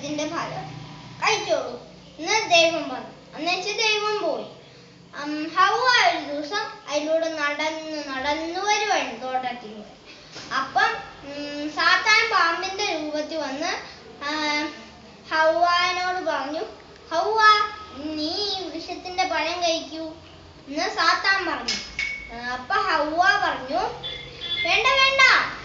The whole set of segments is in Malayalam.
വൃക്ഷത്തിന്റെ ഫലം കഴിച്ചോളൂ എന്ന് ദൈവം പറഞ്ഞു. എന്നുവെച്ച് ദൈവം പോയി. ഹവ്വ ഒരു ദിവസം അതിലൂടെ നടന്നു വരുവായിരുന്നു തോട്ടത്തിലൂടെ. അപ്പം സാത്താൻ പാമ്പിന്റെ രൂപത്തിൽ വന്ന് ഹവ്വാനോട് പറഞ്ഞു, ഹവ്വ നീ ഈ വൃക്ഷത്തിന്റെ പഴം കഴിക്കൂ എന്ന് സാത്താൻ പറഞ്ഞു. അപ്പൊ ഹവ്വ പറഞ്ഞു, വേണ്ട വേണ്ട,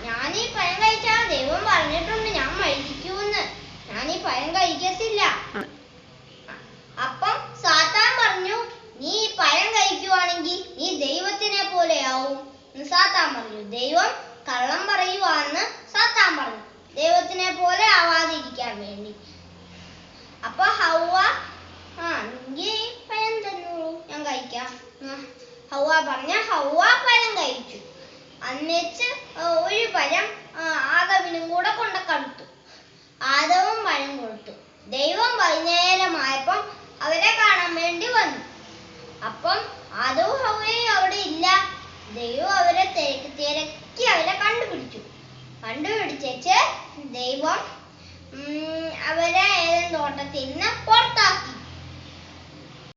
ഞാൻ ഈ പഴം കഴിച്ചാൽ ദൈവം പറഞ്ഞിട്ടുണ്ട് ഞാൻ മരിക്കൂന്ന്, ഞാൻ ഈ പഴം കഴിക്കത്തില്ല. അപ്പം സാത്താൻ പറഞ്ഞു, നീ ഈ പഴം കഴിക്കുവാണെങ്കിൽ നീ ദൈവത്തിനെ പോലെയാവും എന്ന് സാത്താൻ പറഞ്ഞു. ദൈവം കള്ളം പറയുവാന്ന് സാത്താൻ പറഞ്ഞു, ദൈവത്തിനെ പോലെ ആവാതിരിക്കാൻ വേണ്ടി. അപ്പൊ ഹവ്വ നീ പഴം തന്നോളൂ ഞാൻ കഴിക്കാം. ഹവ്വ പറഞ്ഞ ഹവ്വ പഴം കഴിച്ചു. അന്നേച്ച് ഒരു പഴം ആദവിനും കൂടെ കൊണ്ട് കൊടുത്തു. ആദവും പഴം കൊടുത്തു. ദൈവം വൈകുന്നേരമായപ്പം അവരെ കാണാൻ വേണ്ടി വന്നു. അപ്പം ആദവും ഹവ്വയും അവിടെ ഇല്ല. ദൈവം അവരെ തിരക്കി അവരെ കണ്ടുപിടിച്ച് ദൈവം അവരെ ഏതെങ്കിലും തോട്ടത്തിൽ നിന്ന് പുറത്താക്കി.